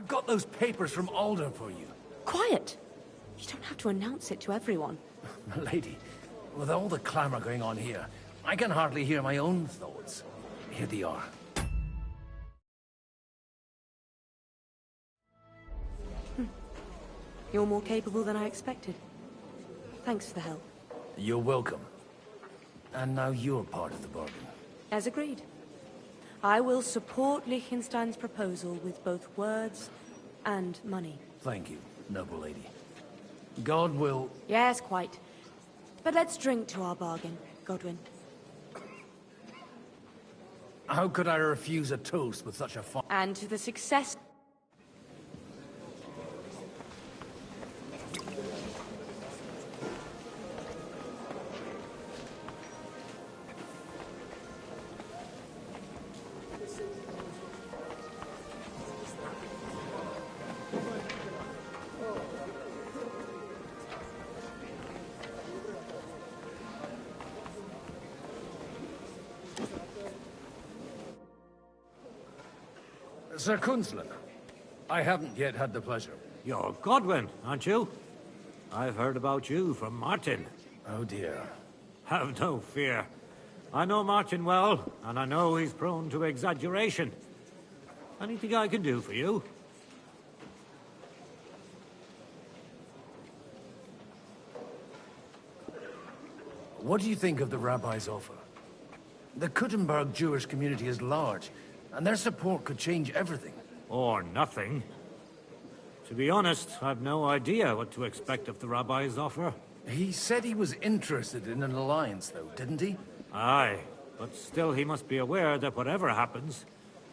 I've got those papers from Alder for you. Quiet! You don't have to announce it to everyone. Lady, with all the clamor going on here, I can hardly hear my own thoughts. Here they are. You're more capable than I expected. Thanks for the help. You're welcome. And now you're part of the bargain. As agreed. I will support Liechtenstein's proposal with both words and money. Thank you, noble lady. God will... Yes, quite. But let's drink to our bargain, Godwin. How could I refuse a toast with such a fine... And to the success... Sir Kunzlan, I haven't yet had the pleasure. You're Godwin, aren't you? I've heard about you from Martin. Oh dear. Have no fear. I know Martin well, and I know he's prone to exaggeration. Anything I can do for you? What do you think of the rabbi's offer? The Kuttenberg Jewish community is large, and their support could change everything. Or nothing. To be honest, I've no idea what to expect of the rabbi's offer. He said he was interested in an alliance, though, didn't he? Aye, but still he must be aware that whatever happens,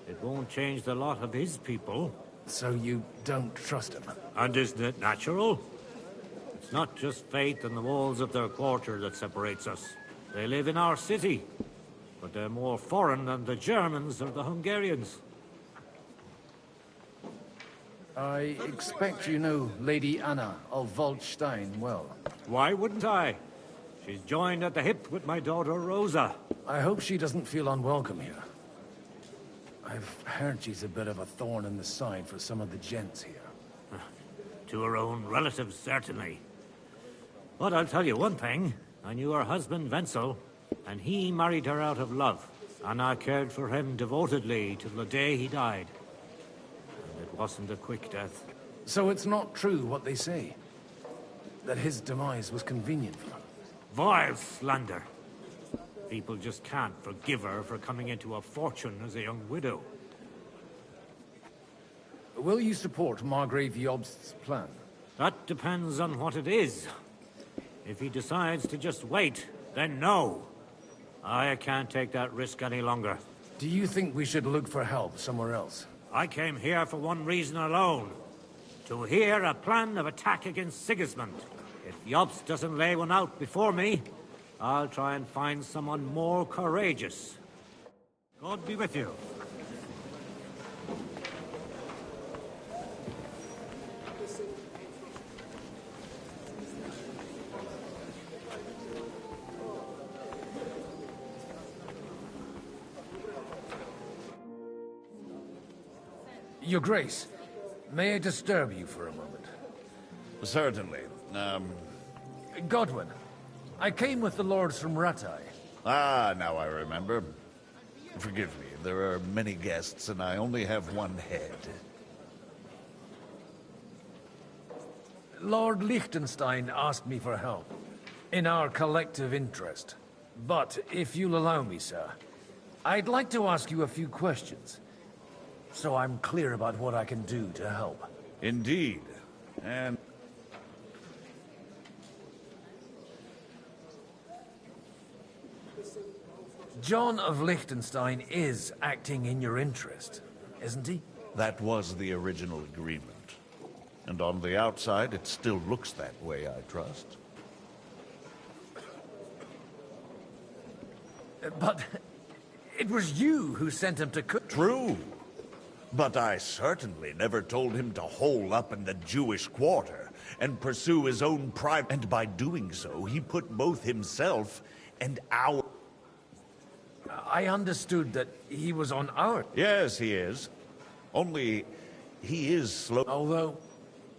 it won't change the lot of his people. So you don't trust him? And isn't it natural? It's not just faith in the walls of their quarter that separates us. They live in our city, but they're more foreign than the Germans or the Hungarians. I expect you know Lady Anna of Waldstein well. Why wouldn't I? She's joined at the hip with my daughter Rosa. I hope she doesn't feel unwelcome here. I've heard she's a bit of a thorn in the side for some of the gents here. To her own relatives, certainly. But I'll tell you one thing. I knew her husband, Wenzel, and he married her out of love. And I cared for him devotedly till the day he died. And it wasn't a quick death. So it's not true what they say? That his demise was convenient for her? Vile slander. People just can't forgive her for coming into a fortune as a young widow. Will you support Margrave Jobst's plan? That depends on what it is. If he decides to just wait, then no. I can't take that risk any longer. Do you think we should look for help somewhere else? I came here for one reason alone. To hear a plan of attack against Sigismund. If Jobst doesn't lay one out before me, I'll try and find someone more courageous. God be with you. Your Grace, may I disturb you for a moment? Certainly. Godwin, I came with the lords from Rattay. Ah, now I remember. Forgive me, there are many guests and I only have one head. Lord Liechtenstein asked me for help, in our collective interest. But, if you'll allow me, sir, I'd like to ask you a few questions, so I'm clear about what I can do to help. Indeed. And... John of Liechtenstein is acting in your interest, isn't he? that was the original agreement. And on the outside, it still looks that way, I trust. But it was you who sent him to cook. True. But I certainly never told him to hole up in the Jewish quarter and pursue his own private... And by doing so, he put both himself and our... I understood that he was on our... Yes, he is. Only, He is slow. Although,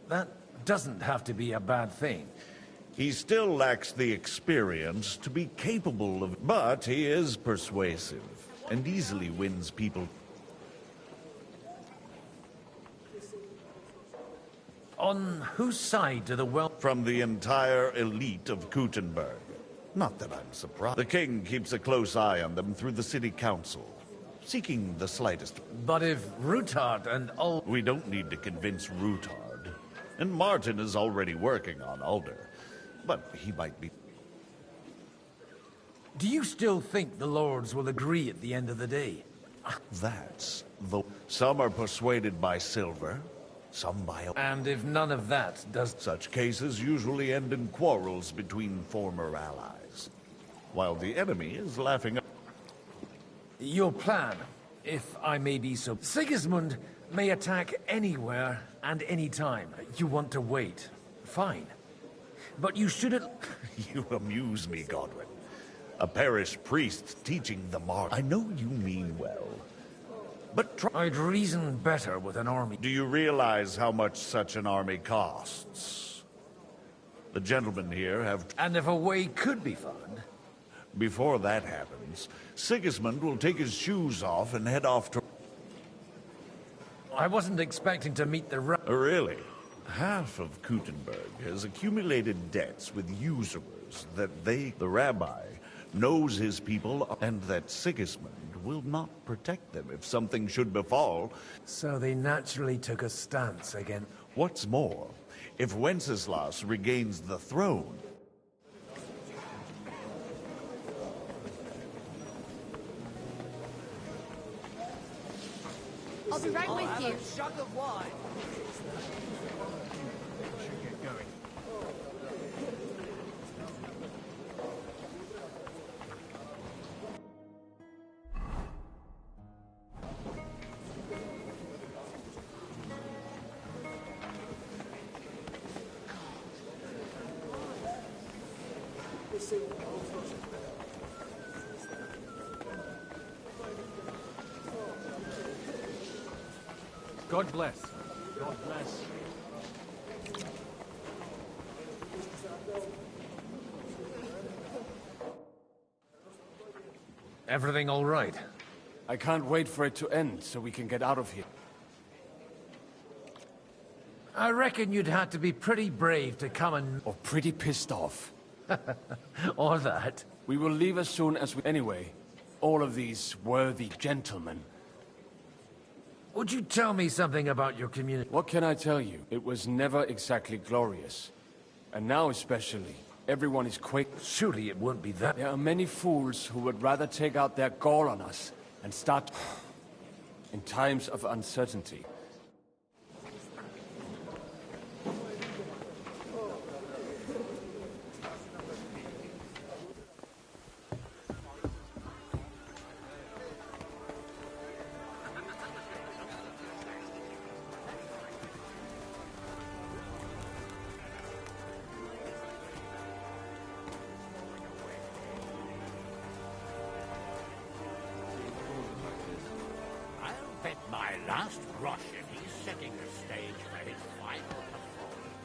that doesn't have to be a bad thing. He still lacks the experience to be capable of... But he is persuasive and easily wins people. On whose side do the From the entire elite of Kuttenberg. Not that I'm surprised. The king keeps a close eye on them through the city council, seeking the slightest... But if Rutard and We don't need to convince Rutard. And Martin is already working on Alder. But he might be... Do you still think the lords will agree at the end of the day? That's the... Some are persuaded by silver, some by... And if none of that does... Such cases usually end in quarrels between former allies, while the enemy is laughing at... Your plan, if I may be so... Sigismund may attack anywhere and any time. You want to wait. Fine. But you shouldn't... You amuse me, Godwin. A parish priest teaching the mark. I know you mean well, but try... I'd reason better with an army. Do you realize how much such an army costs? The gentlemen here have... And if a way could be found... Before that happens, Sigismund will take his shoes off and head off to... I wasn't expecting to meet the... Really? Half of Kuttenberg has accumulated debts with usurers that the rabbi, knows his people and that Sigismund will not protect them if something should befall. So they naturally took a stance again. What's more, if Wenceslas regains the throne... I'll be right with you. Jug of wine. God bless. God bless. Everything all right? I can't wait for it to end so we can get out of here. I reckon you'd have to be pretty brave to come and... Or pretty pissed off. Or that. We will leave as soon as we... Anyway, all of these worthy gentlemen. Would you tell me something about your community? What can I tell you? It was never exactly glorious. And now especially, everyone is quick. Surely it won't be that... There are many fools who would rather take out their gall on us and start... in times of uncertainty. Bet my last groschen he's setting the stage for his final performance.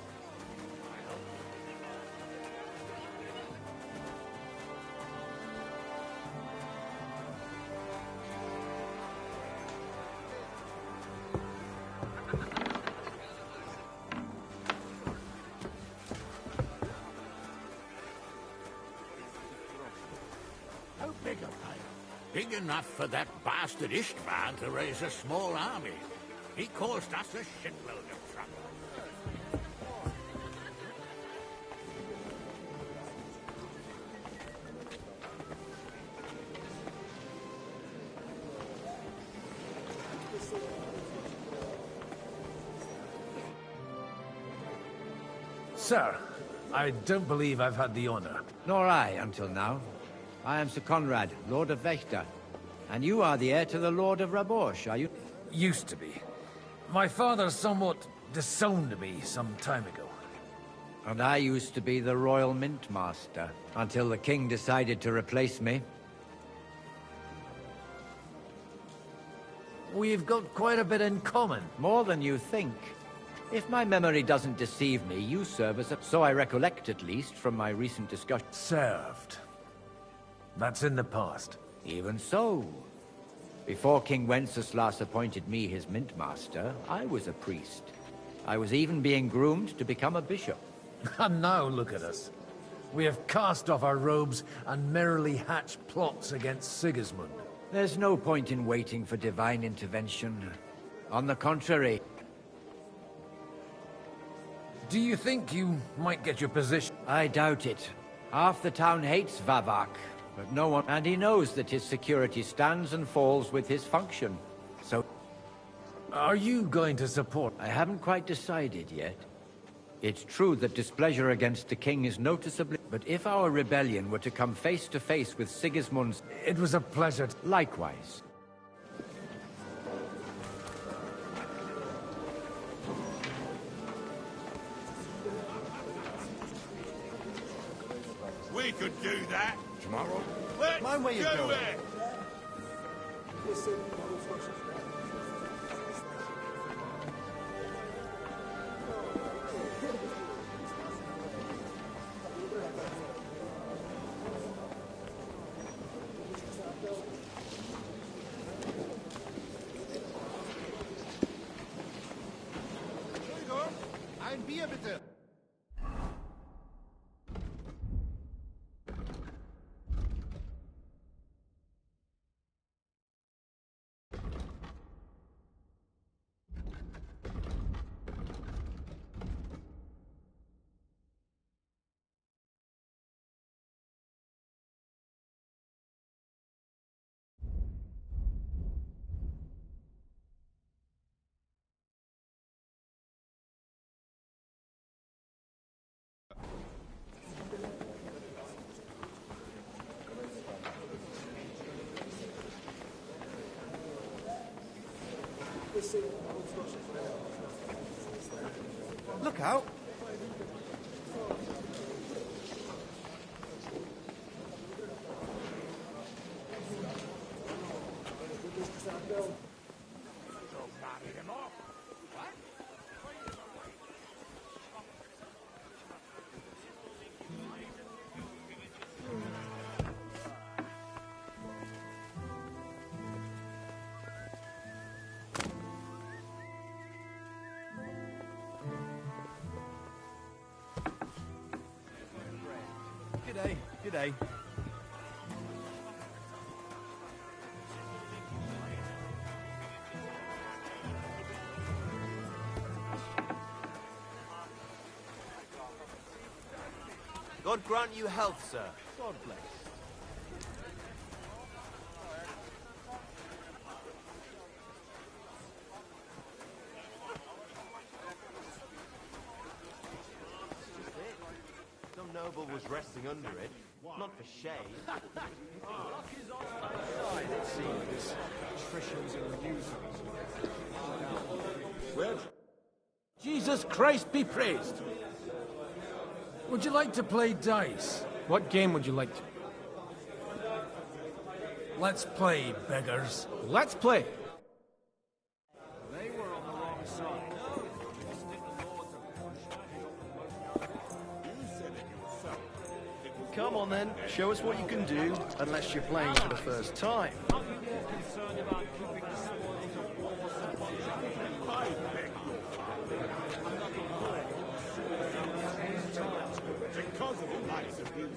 How big a pile? Big enough for that bastard Istvan to raise a small army. He caused us a shitload of trouble. Sir, I don't believe I've had the honor. Nor I, until now. I am Sir Conrad, Lord of Wächter. And you are the heir to the Lord of Rabosh, are you? Used to be. My father somewhat disowned me some time ago. And I used to be the Royal Mint Master, until the king decided to replace me. We've got quite a bit in common. More than you think. If my memory doesn't deceive me, you serve as a... So I recollect, at least, from my recent discussion. Served. That's in the past. Even so. Before King Wenceslas appointed me his mint master, I was a priest. I was even being groomed to become a bishop. And now look at us. We have cast off our robes and merrily hatched plots against Sigismund. There's no point in waiting for divine intervention. On the contrary. Do you think you might get your position? I doubt it. Half the town hates Vavak, but no one... And he knows that his security stands and falls with his function. So... Are you going to support? I haven't quite decided yet. It's true that displeasure against the king is noticeably... But if our rebellion were to come face to face with Sigismund's... It was a pleasure. Likewise. We could do that. Tomorrow? Let's Mind where you're do going. it. Ein Bier bitte. Look out! G'day, g'day. God grant you health, sir. God bless. Some noble was resting under it, not for shade. Jesus Christ be praised. Would you like to play dice? What game would you like to? Let's play, beggars. Let's play. Come on then, show us what you can do, unless you're playing for the first time. Because of the likes of you.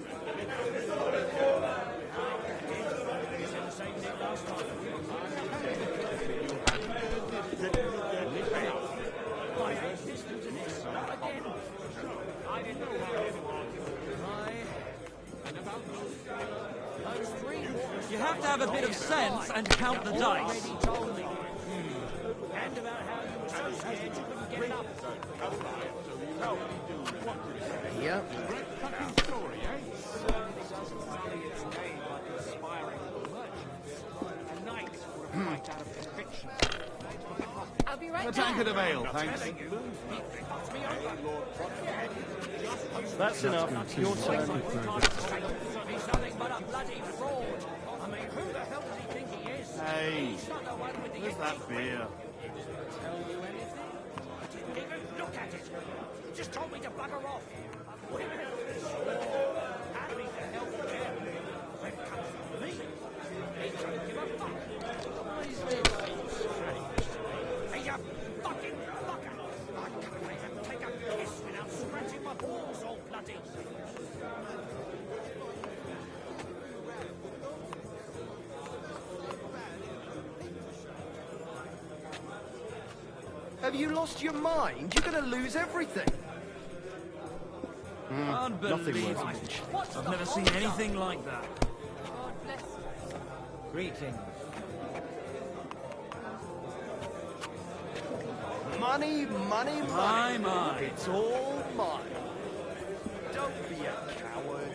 You have to have a bit of sense and count the dice. Yep. I'll be right back. A tankard of ale, thanks. That's enough. Your turn. He's nothing but a bloody fraud. I mean, who the hell does he think he is? Hey, where's that beer? Look at it! Just told me to bugger off! Happy to help him. When it comes to me, he don't give a fuck. Hey, you fucking fucker! I can't even take a piss without scratching my balls all bloody. Have you lost your mind? You're gonna lose everything. Unbelievable. I've never seen anything like that. Greetings. Money, money, money. My. It's all mine. Don't be a coward.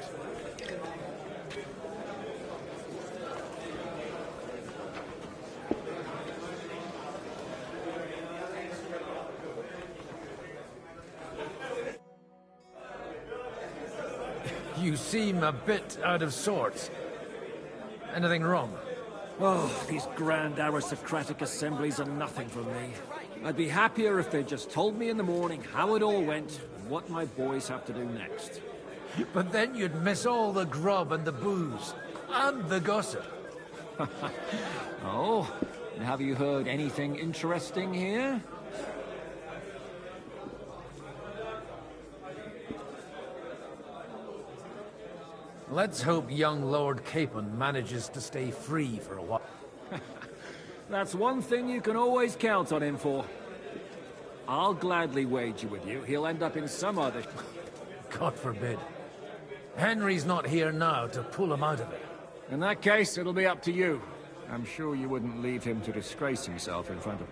You seem a bit out of sorts. Anything wrong? Oh, these grand aristocratic assemblies are nothing for me. I'd be happier if they just told me in the morning how it all went and what my boys have to do next. But then you'd miss all the grub and the booze. And the gossip. Oh, and have you heard anything interesting here? Let's hope young Lord Capon manages to stay free for a while. That's one thing you can always count on him for. I'll gladly wager with you he'll end up in some other... God forbid. Henry's not here now to pull him out of it. In that case, it'll be up to you. I'm sure you wouldn't leave him to disgrace himself in front of...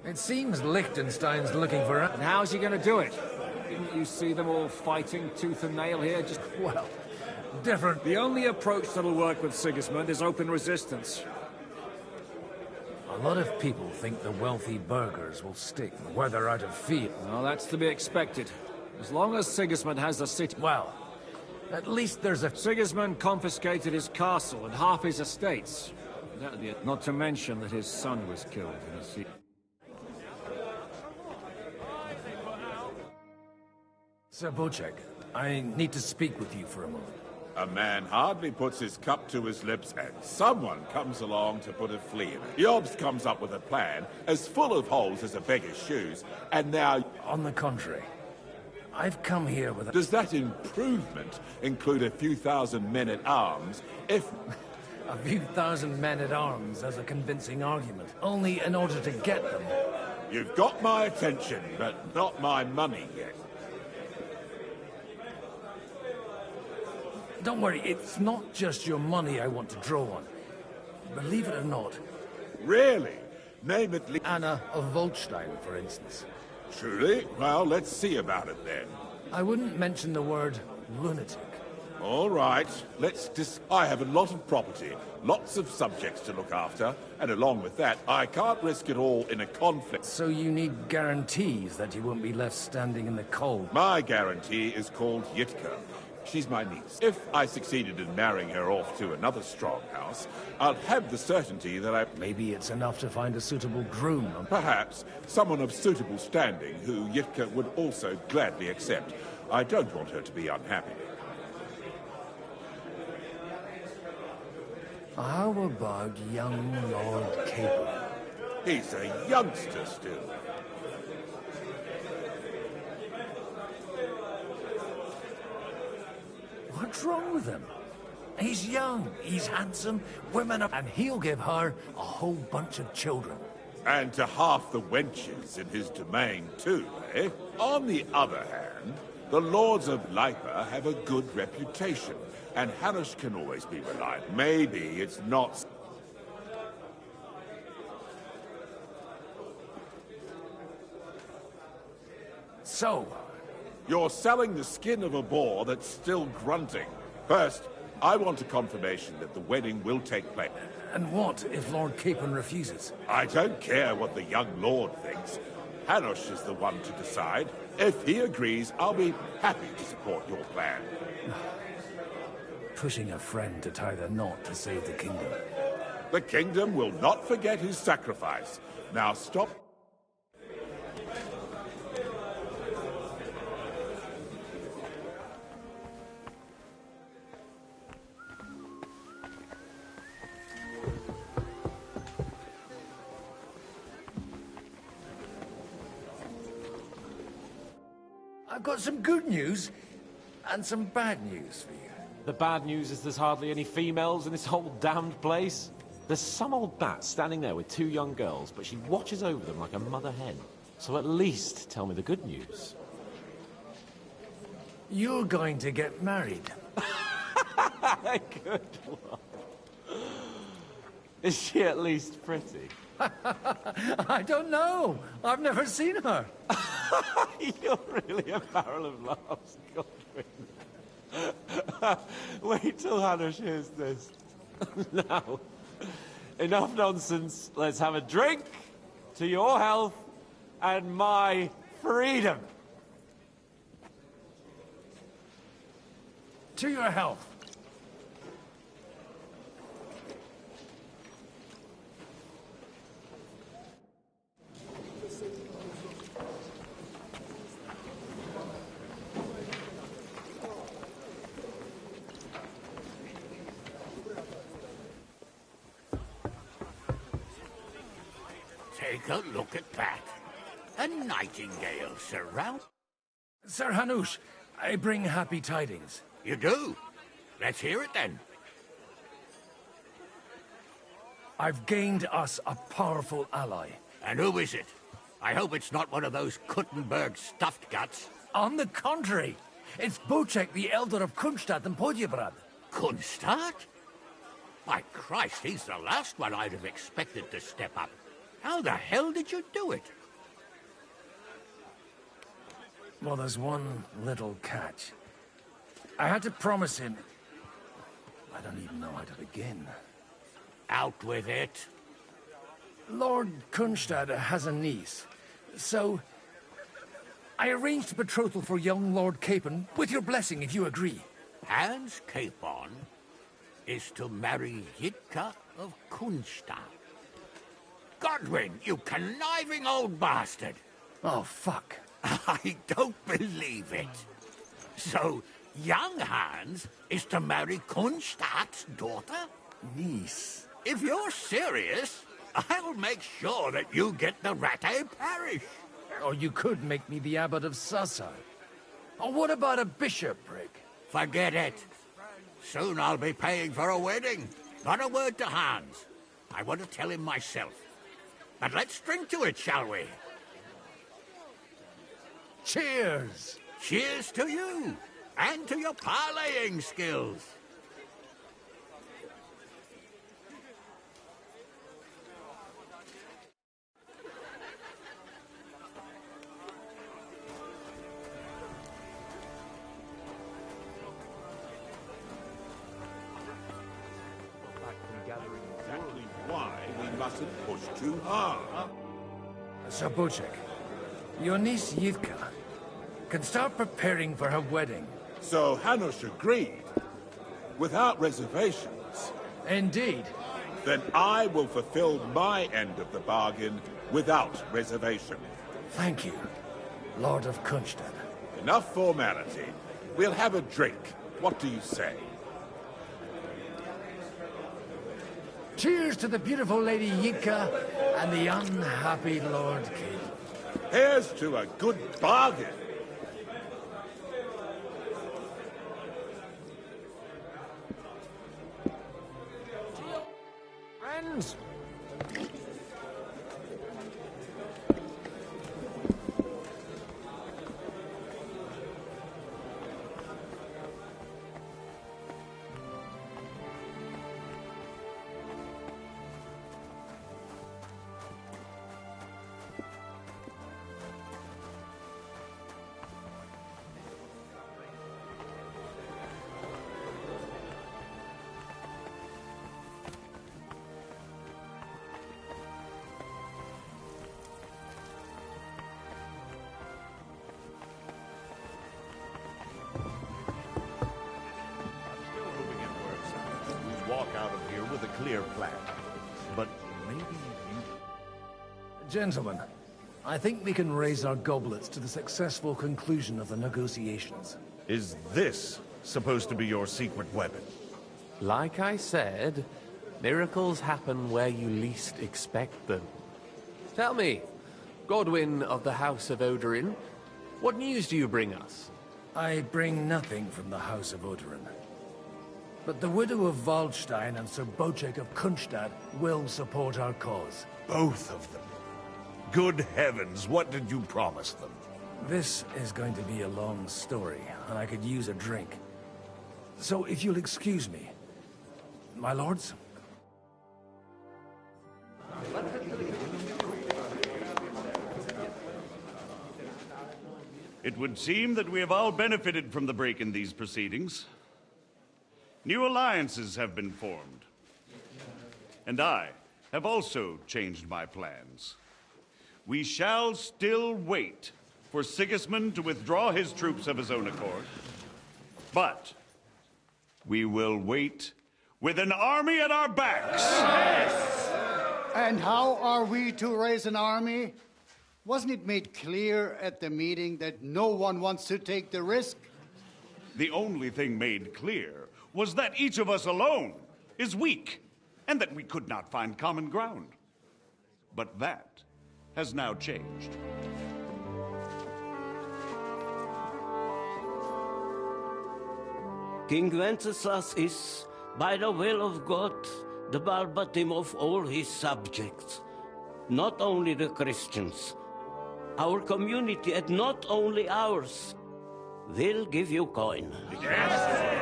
It seems Liechtenstein's looking for And how's he gonna do it? Didn't you see them all fighting tooth and nail here? Just... Well, different. The only approach that'll work with Sigismund is open resistance. A lot of people think the wealthy burghers will stick where they're out of field. Well, that's to be expected. As long as Sigismund has the city... Well, at least there's a... Sigismund confiscated his castle and half his estates. That'd be it. Not to mention that his son was killed in a siege. Sir Bocek, I need to speak with you for a moment. A man hardly puts his cup to his lips and someone comes along to put a flea in it. Jobst comes up with a plan as full of holes as a beggar's shoes, and now... On the contrary, I've come here with a... Does that improvement include a few thousand men-at-arms if... A few thousand men-at-arms as a convincing argument, only in order to get them. You've got my attention, but not my money yet. Don't worry, it's not just your money I want to draw on. Believe it or not. Really? Name at least... Anna of Volstein, for instance. Truly? Well, let's see about it then. I wouldn't mention the word lunatic. All right, I have a lot of property, lots of subjects to look after, and along with that, I can't risk it all in a conflict. So you need guarantees that you won't be left standing in the cold. My guarantee is called Yitka. She's my niece. If I succeeded in marrying her off to another strong house, I'll have the certainty that Maybe it's enough to find a suitable groom. Perhaps someone of suitable standing who Yitka would also gladly accept. I don't want her to be unhappy. How about young Lord Capon? He's a youngster still. What's wrong with him? He's young, he's handsome, women are... And he'll give her a whole bunch of children. And to half the wenches in his domain, too, eh? On the other hand, the lords of Lipa have a good reputation, and Hanush can always be relied. Maybe it's not... So... You're selling the skin of a boar that's still grunting. First, I want a confirmation that the wedding will take place. And what if Lord Capon refuses? I don't care what the young lord thinks. Hanush is the one to decide. If he agrees, I'll be happy to support your plan. Pushing a friend to tie the knot to save the kingdom. The kingdom will not forget his sacrifice. Now stop. I've got some good news and some bad news for you. The bad news is there's hardly any females in this whole damned place. There's some old bat standing there with two young girls, but she watches over them like a mother hen. So at least tell me the good news. You're going to get married. Good one. Is she at least pretty? I don't know. I've never seen her. You're really a barrel of laughs, Godwin. Wait till Hannah hears this. Now, enough nonsense. Let's have a drink to your health and my freedom. To your health. Take a look at that. A nightingale surround. Sir Hanush, I bring happy tidings. You do? Let's hear it then. I've gained us a powerful ally. And who is it? I hope it's not one of those Kuttenberg stuffed guts. On the contrary, it's Bocek, the Elder of Kunstadt and Podjebrad. Kunstadt? My Christ, he's the last one I'd have expected to step up. How the hell did you do it? Well, there's one little catch. I had to promise him... I don't even know how to begin. Out with it. Lord Kunstadt has a niece, so... I arranged a betrothal for young Lord Capon, with your blessing, if you agree. Hans Capon is to marry Yitka of Kunstadt. Godwin, you conniving old bastard! Oh, fuck. I don't believe it. So, young Hans is to marry Kunstadt's daughter? Niece. If you're serious, I'll make sure that you get the Rattay parish. Or you could make me the abbot of Sasa. Or what about a bishopric? Forget it. Soon I'll be paying for a wedding. Not a word to Hans. I want to tell him myself. But let's drink to it, shall we? Cheers! Cheers to you, and to your parleying skills. Exactly why we mustn't push too hard. Sir Bocek, your niece Yitka can start preparing for her wedding. So Hanush agreed, without reservations. Indeed. Then I will fulfill my end of the bargain without reservation. Thank you, Lord of Kunstadt. Enough formality. We'll have a drink. What do you say? Cheers to the beautiful Lady Yitka and the unhappy Lord Capon. Here's to a good bargain. Friends! Walk out of here with a clear plan. Gentlemen, I think we can raise our goblets to the successful conclusion of the negotiations. Is this supposed to be your secret weapon? Like I said, miracles happen where you least expect them. Tell me, Godwin of the House of Odorin, what news do you bring us? I bring nothing from the House of Odorin. But the widow of Waldstein and Sir Bocek of Kunstad will support our cause. Both of them? Good heavens, what did you promise them? This is going to be a long story, and I could use a drink. So if you'll excuse me, my lords? It would seem that we have all benefited from the break in these proceedings. New alliances have been formed. And I have also changed my plans. We shall still wait for Sigismund to withdraw his troops of his own accord. But we will wait with an army at our backs. Yes. And how are we to raise an army? Wasn't it made clear at the meeting that no one wants to take the risk? The only thing made clear was that each of us alone is weak, and that we could not find common ground. But that has now changed. King Wenceslas is, by the will of God, the Balbatim of all his subjects, not only the Christians. Our community, and not only ours, will give you coin. Yes.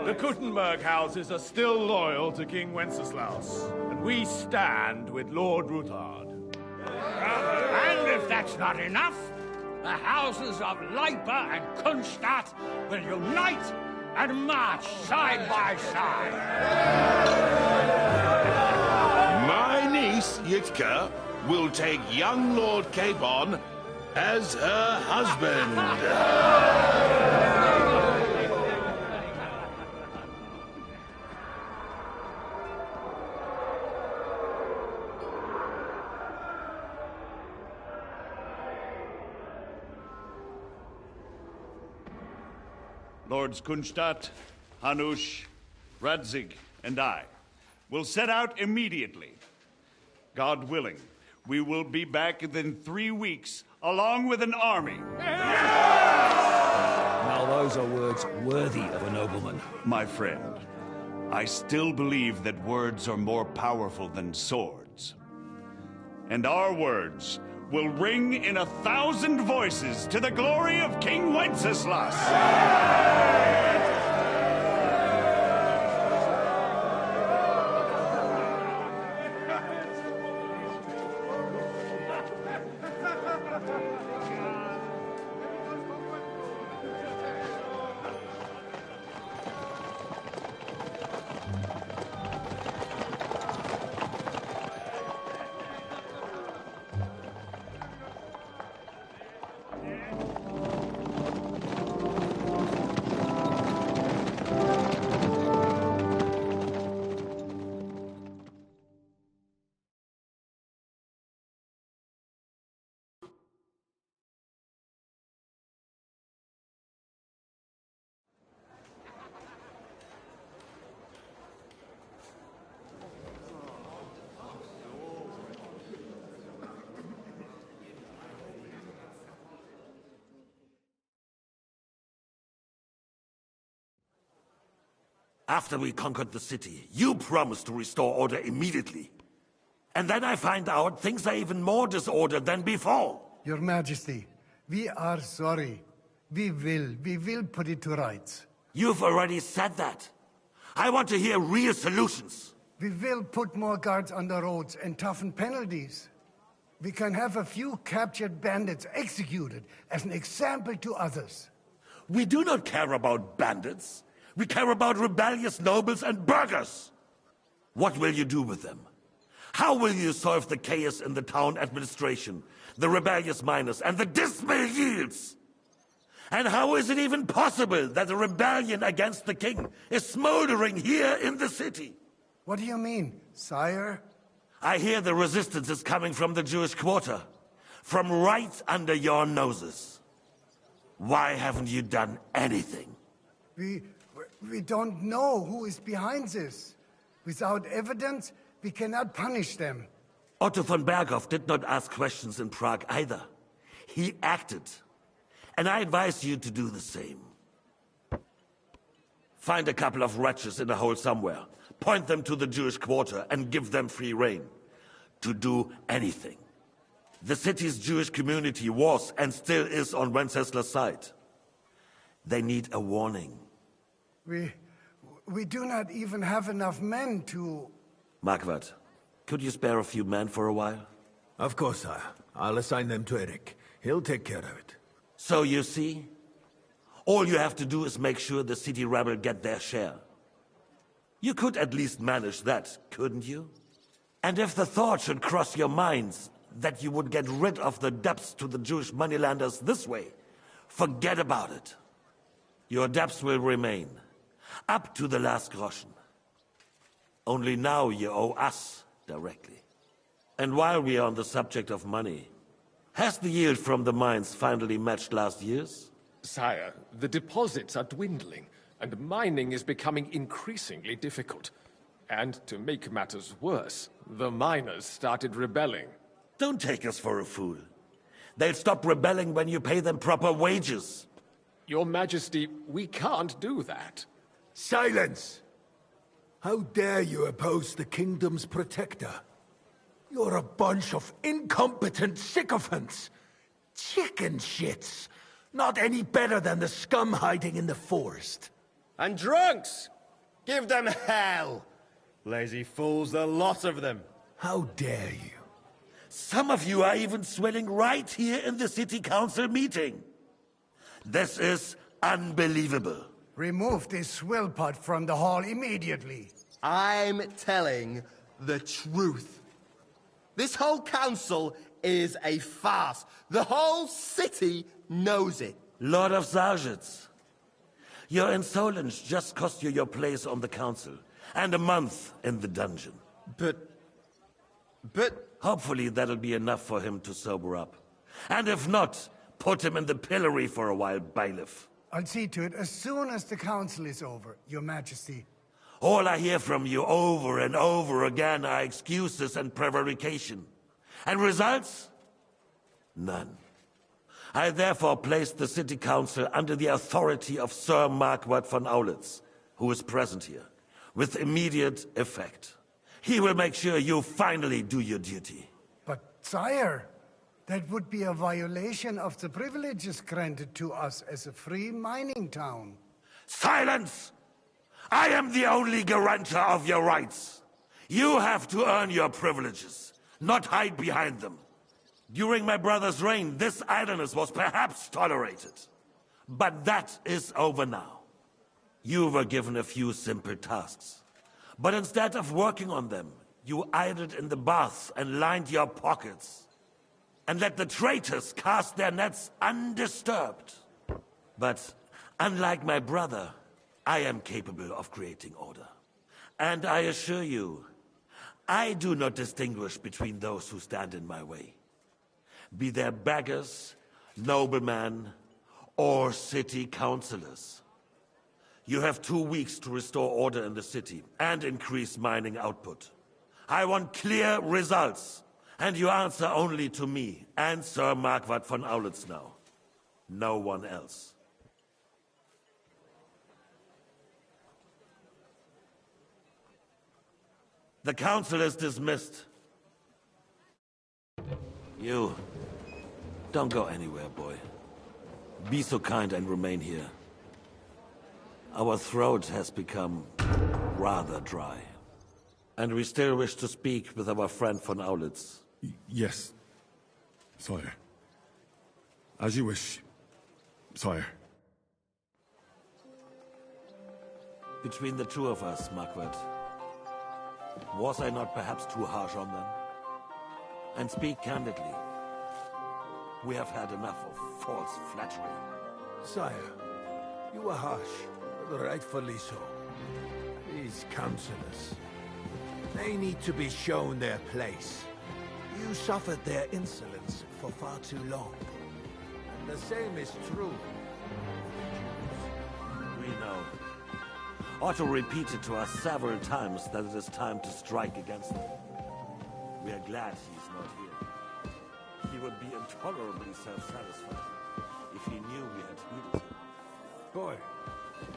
The Kuttenberg houses are still loyal to King Wenceslaus, and we stand with Lord Ruthard. And if that's not enough, the houses of Leipa and Kunstadt will unite and march side by side. My niece, Yitka, will take young Lord Capon as her husband. Lords Kunstadt, Hanush, Radzig, and I will set out immediately. God willing, we will be back within 3 weeks, along with an army. Now those are words worthy of a nobleman. My friend, I still believe that words are more powerful than swords. And our words will ring in 1,000 voices to the glory of King Wenceslas. After we conquered the city, you promised to restore order immediately. And then I find out things are even more disordered than before. Your Majesty, we are sorry. We will put it to rights. You've already said that. I want to hear real solutions. We will put more guards on the roads and toughen penalties. We can have a few captured bandits executed as an example to others. We do not care about bandits. We care about rebellious nobles and burghers. What will you do with them? How will you solve the chaos in the town administration, the rebellious miners, and the dismal yields? And how is it even possible that a rebellion against the king is smoldering here in the city? What do you mean, sire? I hear the resistance is coming from the Jewish quarter. From right under your noses. Why haven't you done anything? We don't know who is behind this. Without evidence, we cannot punish them. Otto von Berghoff did not ask questions in Prague either. He acted. And I advise you to do the same. Find a couple of wretches in a hole somewhere. Point them to the Jewish quarter and give them free rein. To do anything. The city's Jewish community was and still is on Wencesla's side. They need a warning. We do not even have enough men to... Marquardt, could you spare a few men for a while? Of course, sire. I'll assign them to Eric. He'll take care of it. So you see? All you have to do is make sure the city rebel get their share. You could at least manage that, couldn't you? And if the thought should cross your minds that you would get rid of the debts to the Jewish moneylanders this way, forget about it. Your debts will remain, up to the last groschen. Only now you owe us directly. And while we are on the subject of money, has the yield from the mines finally matched last year's? Sire, the deposits are dwindling, and mining is becoming increasingly difficult. And to make matters worse, the miners started rebelling. Don't take us for a fool. They'll stop rebelling when you pay them proper wages. Your Majesty, we can't do that. Silence! How dare you oppose the kingdom's protector? You're a bunch of incompetent sycophants! Chicken shits! Not any better than the scum hiding in the forest. And drunks! Give them hell! Lazy fools, the lot of them. How dare you? Some of you are even swelling right here in the city council meeting. This is unbelievable. Remove this swillpot from the hall immediately. I'm telling the truth. This whole council is a farce. The whole city knows it. Lord of Sargitz, your insolence just cost you your place on the council, and a month in the dungeon. But... Hopefully that'll be enough for him to sober up. And if not, put him in the pillory for a while, bailiff. I'll see to it as soon as the council is over, Your Majesty. All I hear from you over and over again are excuses and prevarication. And results? None. I therefore place the city council under the authority of Sir Marquardt von Aulitz, who is present here, with immediate effect. He will make sure you finally do your duty. But, sire, that would be a violation of the privileges granted to us as a free mining town. Silence! I am the only guarantor of your rights. You have to earn your privileges, not hide behind them. During my brother's reign, this idleness was perhaps tolerated. But that is over now. You were given a few simple tasks. But instead of working on them, you idled in the baths and lined your pockets. And let the traitors cast their nets undisturbed. But unlike my brother, I am capable of creating order. And I assure you, I do not distinguish between those who stand in my way. Be they beggars, noblemen, or city councillors. You have 2 weeks to restore order in the city and increase mining output. I want clear results, and you answer only to me and Sir Marquardt von Aulitz now. No one else. The council is dismissed. You, don't go anywhere, boy. Be so kind and remain here. Our throat has become rather dry. And we still wish to speak with our friend von Aulitz. Yes, sire. As you wish, sire. Between the two of us, Marquardt, was I not perhaps too harsh on them? And speak candidly, we have had enough of false flattery. Sire, you were harsh, but rightfully so. These councillors, They need to be shown their place. You suffered their insolence for far too long. And the same is true. We know. Otto repeated to us several times that it is time to strike against them. We are glad he's not here. He would be intolerably self-satisfied if he knew we had heeded him. Boy,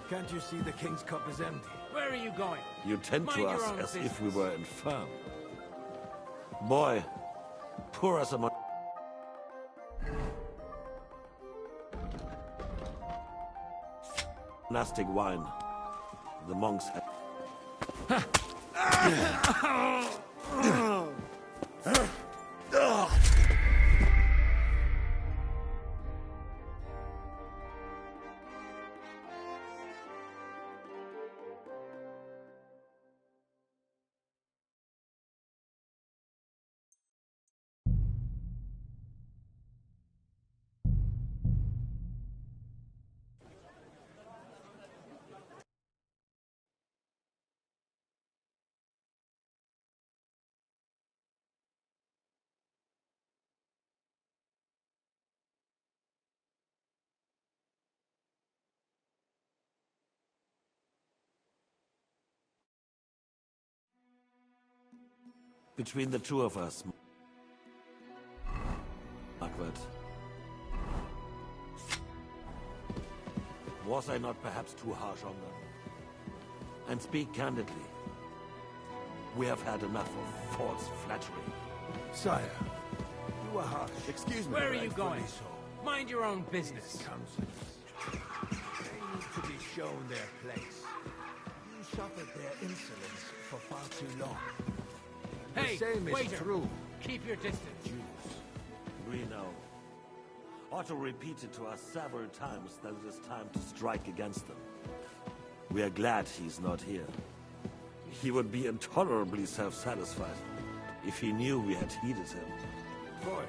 can't you see the King's cup is empty? Where are you going? You tend Mind to your us own as if business. we were infirm. Boy, pour us a monastic wine. The monks had... Between the two of us, Margaret, was I not perhaps too harsh on them? And speak candidly, we have had enough of false flattery. Sire, you are harsh. Excuse me. Where are you going? Mind your own business. They need to be shown their place. You suffered their insolence for far too long. Hey, the same waiter. is true. Keep your distance. We know. Otto repeated to us several times that it is time to strike against them. We are glad he's not here. He would be intolerably self-satisfied if he knew we had heeded him. Boy,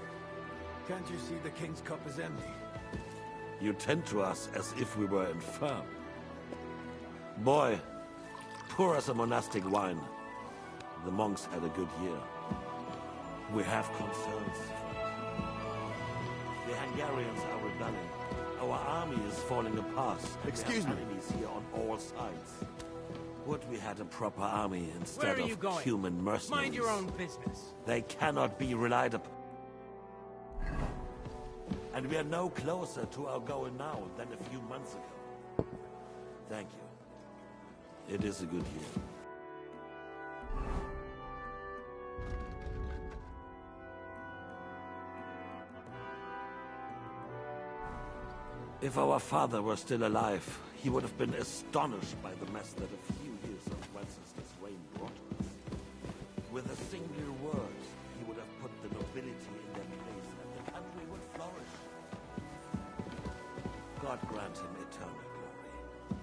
can't you see the King's cup is empty? You tend to us as if we were infirm. Boy, pour us a monastic wine. The monks had a good year. We have concerns. The Hungarians are rebelling. Our army is falling apart. Excuse me. Enemies here on all sides. Would we had a proper army Where instead are you of going? human mercenaries? Mind your own business. They cannot be relied upon. And we are no closer to our goal now than a few months ago. Thank you. It is a good year. If our father were still alive, he would have been astonished by the mess that a few years of Wenceslas reign brought us. With a single word, he would have put the nobility in their place, and the country would flourish. God grant him eternal glory.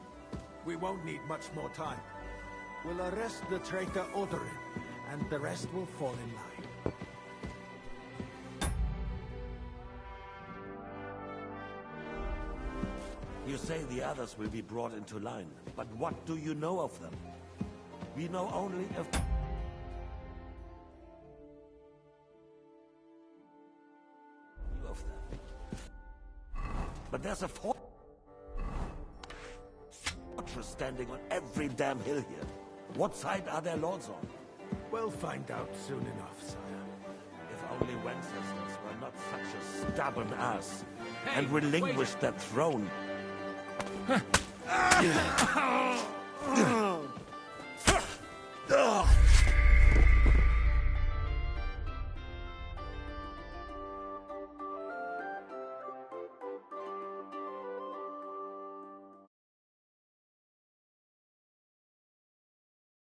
We won't need much more time. We'll arrest the traitor Odorin, and the rest will fall in line. You say the others will be brought into line, but what do you know of them? We know only of them. But there's a fortress standing on every damn hill here. What side are their lords on? We'll find out soon enough, sire. If only Wenceslas were not such a stubborn ass, Hey, and relinquished that throne.